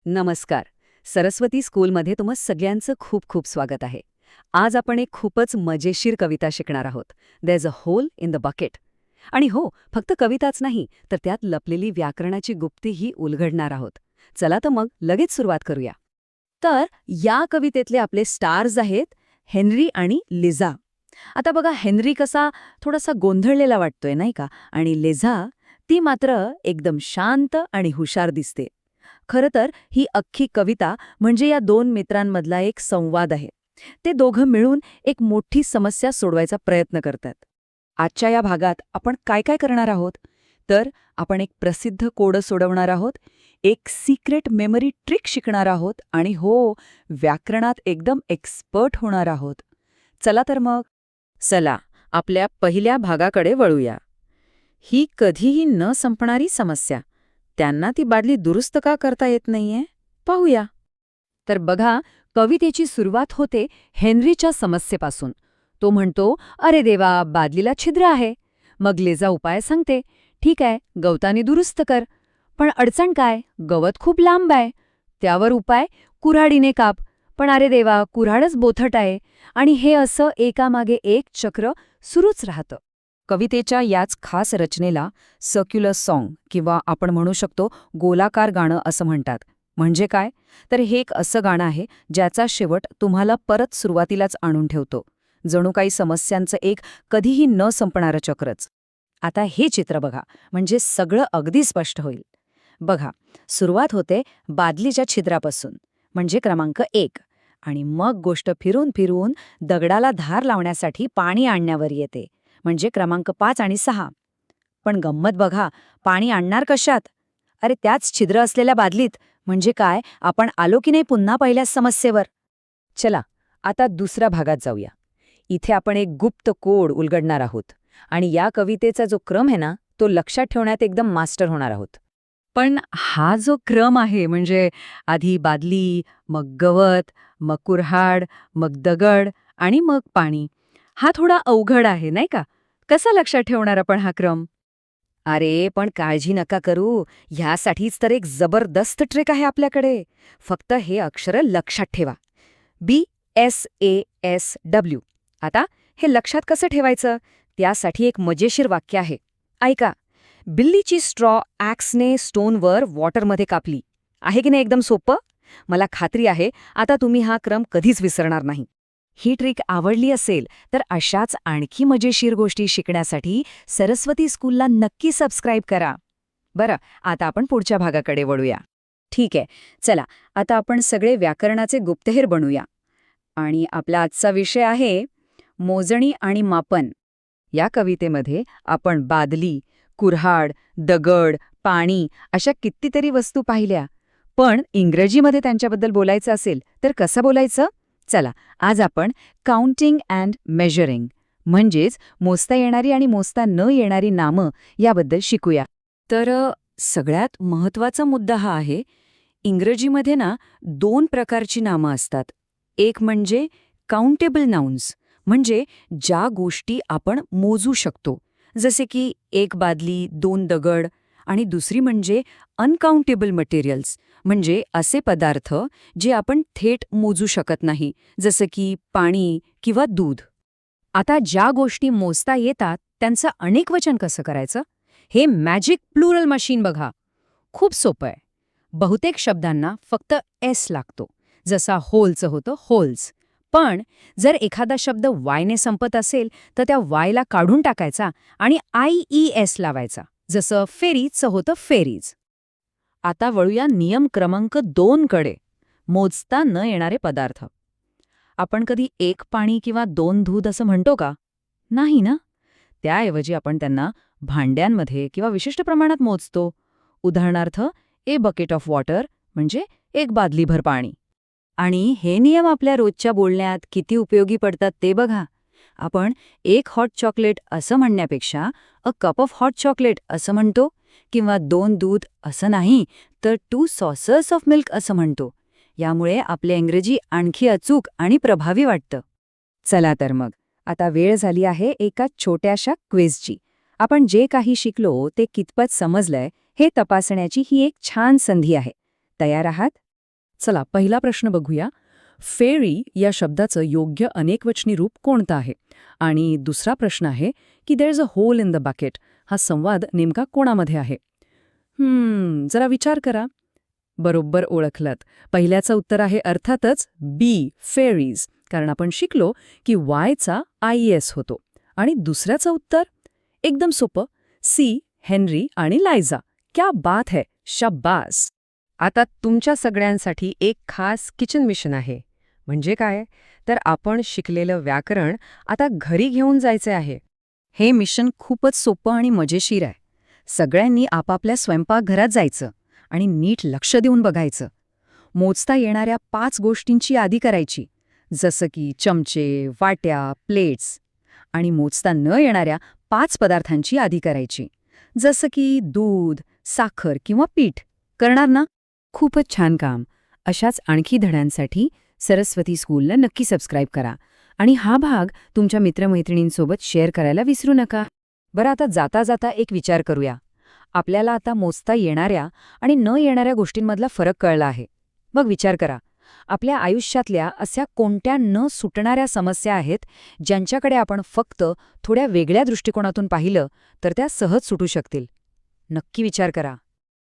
नमस्कार. सरस्वती स्कूलमध्ये तुम्हा सगळ्यांचं खूप खूप स्वागत आहे. आज आपण एक खूपच मजेशीर कविता शिकणार आहोत. There is a hole in the bucket. आणि हो, फक्त कविताच नाही, तर त्यात लपलेली व्याकरणाची गुप्तीही उलगडणार आहोत. चला तर मग लगेच सुरुवात करूया. तर या कवितेतले आपले स्टार्स आहेत हेनरी आणि लिझा. आता बघा, हेनरी कसा थोडासा गोंधळलेला वाटतोय नाही का, आणि लिझा ती मात्र एकदम शांत आणि हुशार दिसते. खरं तर ही अख्खी कविता म्हणजे या दोन मित्रांमधला एक संवाद आहे. ते दोघं मिळून एक मोठी समस्या सोडवायचा प्रयत्न करतात. आजच्या या भागात आपण काय काय करणार आहोत? तर आपण एक प्रसिद्ध कोड सोडवणार आहोत, एक सिक्रेट मेमरी ट्रिक शिकणार आहोत आणि हो, व्याकरणात एकदम एक्सपर्ट होणार आहोत. चला तर मग. चला, आपल्या पहिल्या भागाकडे वळूया. ही कधीही न संपणारी समस्या. त्यांना ती बादली दुरुस्त का करता येत नाहीये? पाहूया. तर बघा, कवितेची सुरुवात होते हेनरीच्या समस्येपासून. तो म्हणतो, अरे देवा, बादलीला छिद्र आहे. मग लिझा उपाय सांगते, ठीक आहे, गवताने दुरुस्त कर. पण अडचण काय? गवत खूप लांब आहे. त्यावर उपाय, कुऱ्हाडीने काप. पण अरे देवा, कुऱ्हाडच बोथट आहे. आणि हे असं एकामागे एक चक्र सुरूच राहतं. कवितेच्या याच खास रचनेला सर्क्युलर सॉन्ग किंवा आपण म्हणू शकतो गोलाकार गाणं असं म्हणतात. म्हणजे काय? तर हे एक असं गाणं आहे ज्याचा शेवट तुम्हाला परत सुरुवातीलाच आणून ठेवतो. जणू काही समस्यांचं एक कधीही न संपणारं चक्रच. आता हे चित्र बघा, म्हणजे सगळं अगदी स्पष्ट होईल. बघा, सुरुवात होते बादलीच्या छिद्रापासून, म्हणजे क्रमांक 1, आणि मग गोष्ट फिरून फिरून दगडाला धार लावण्यासाठी पाणी आणण्यावर येते, म्हणजे क्रमांक 5 आणि 6. पण गंमत बघा, पाणी आणणार कशात? अरे त्याच छिद्र असलेल्या बादलीत. म्हणजे काय, आपण आलो की नाही पुन्हा पहिल्याच समस्येवर. चला, आता दुसऱ्या भागात जाऊया. इथे आपण एक गुप्त कोड उलगडणार आहोत आणि या कवितेचा जो क्रम आहे ना, तो लक्षात ठेवण्यात एकदम मास्टर होणार आहोत. पण हा जो क्रम आहे, म्हणजे आधी बादली, मग गवत, मग कुऱ्हाड, मग दगड आणि मग पाणी, हा थोडा अवघड आहे नाही का? कसा लक्षात ठेवणार आपण हा क्रम? अरे, पण काळजी नका करू. ह्यासाठीच तर एक जबरदस्त ट्रिक आहे आपल्याकडे. फक्त हे अक्षरं लक्षात ठेवा. BSASW. आता हे लक्षात कसं ठेवायचं? त्यासाठी एक मजेशीर वाक्य आहे. ऐका. बिल्लीची स्ट्रॉ ॲक्सने स्टोनवर वॉटरमध्ये कापली. आहे की नाही एकदम सोपं? मला खात्री आहे आता तुम्ही हा क्रम कधीच विसरणार नाही. ही ट्रिक आवडली असेल तर अशाच आणखी मजेशीर गोष्टी शिकण्यासाठी सरस्वती स्कूलला नक्की सबस्क्राईब करा. बरं, आता आपण पुढच्या भागाकडे वळूया. ठीक आहे, चला, आता आपण सगळे व्याकरणाचे गुप्तहेर बनूया. आणि आपला आजचा विषय आहे मोजणी आणि मापन. या कवितेमध्ये आपण बादली, कुऱ्हाड, दगड, पाणी अशा कितीतरी वस्तू पाहिल्या. पण इंग्रजीमध्ये त्यांच्याबद्दल बोलायचं असेल तर कसं बोलायचं? चला, आज आपण काउंटिंग अँड मेजरिंग म्हणजेच मोजता येणारी आणि मोजता न येणारी नामं याबद्दल शिकूया. तर सगळ्यात महत्त्वाचा मुद्दा हा आहे, इंग्रजीमध्ये ना 2 प्रकारची नामं असतात. एक म्हणजे काउंटेबल नाउन्स, म्हणजे ज्या गोष्टी आपण मोजू शकतो, जसे की 1 बादली, 2 दगड. आणि दुसरी म्हणजे अनकाउंटेबल मटेरियल्स, म्हणजे असे पदार्थ जे आपण थेट मोजू शकत नाही, जसं की पाणी किंवा दूध. आता ज्या गोष्टी मोजता येतात त्यांचं अनेकवचन कसं करायचं? हे मॅजिक प्लुरल मशीन बघा. खूप सोपं आहे. बहुतेक शब्दांना फक्त एस लागतो, जसा होलचं होतं होल्स. पण जर एखादा शब्द वायने संपत असेल तर त्या वायला काढून टाकायचा आणि IES लावायचा, जसं फेरीचं होतं फेरीज. आता वळूया नियम क्रमांक 2 कडे, मोजता न येणारे पदार्थ. आपण कधी 1 पाणी किंवा 2 दूध असं म्हणतो का? नाही ना? त्याऐवजी आपण त्यांना भांड्यांमध्ये किंवा विशिष्ट प्रमाणात मोजतो. उदाहरणार्थ, ए बकेट ऑफ वॉटर म्हणजे 1 बादलीभर पाणी. आणि हे नियम आपल्या रोजच्या बोलण्यात किती उपयोगी पडतात ते बघा. आपण 1 हॉट चॉकलेट असं म्हणण्यापेक्षा a cup of hot chocolate असं म्हणतो, किंवा 2 दूध असं नाही तर 2 सॉसर्स ऑफ मिल्क असं म्हणतो. यामुळे आपले इंग्रजी आणखी अचूक आणि प्रभावी वाटतं. चला तर मग, आता वेळ झाली आहे एका छोट्याशा क्विझची. आपण जे काही शिकलो ते कितपत समजलंय हे तपासण्याची ही एक छान संधी आहे. तयार आहात? चला पहिला प्रश्न बघूया. फेरी या शब्दाचं योग्य अनेकवचनी रूप कोणतं आहे? आणि दुसरा प्रश्न आहे की there is a hole in the bucket हा संवाद नेमका कोणामध्ये आहे? जरा विचार करा. बरोबर ओळखलत. पहिल्याचं उत्तर आहे अर्थातच बी, फेरीज, कारण आपण शिकलो की वायचा IES होतो. आणि दुसऱ्याचं उत्तर एकदम सोपं, सी, हेनरी आणि लायझा. क्या बात है, शाबास. आता तुमच्या सगळ्यांसाठी एक खास किचन मिशन आहे. म्हणजे काय? तर आपण शिकलेलं व्याकरण आता घरी घेऊन जायचे आहे. हे मिशन खूपच सोपं आणि मजेशीर आहे. सगळ्यांनी आपापल्या स्वयंपाकघरात जायचं आणि नीट लक्ष देऊन बघायचं. मोजता येणाऱ्या 5 गोष्टींची यादी करायची, जसं की चमचे, वाट्या, प्लेट्स. आणि मोजता न येणाऱ्या 5 पदार्थांची यादी करायची, जसं की दूध, साखर किंवा पीठ. करणार ना? खूपच छान काम. अशाच आणखी धड्यांसाठी सरस्वती स्कूलला नक्की सबस्क्राईब करा. आणि हा भाग तुमच्या मित्रमैत्रिणींसोबत शेअर करायला विसरू नका. बरं, आता जाता जाता एक विचार करूया. आपल्याला आता मोजता येणाऱ्या आणि न येणाऱ्या गोष्टींमधला फरक कळला आहे. मग विचार करा, आपल्या आयुष्यातल्या अशा कोणत्या न सुटणाऱ्या समस्या आहेत ज्यांच्याकडे आपण फक्त थोड्या वेगळ्या दृष्टिकोनातून पाहिलं तर त्या सहज सुटू शकतील. नक्की विचार करा.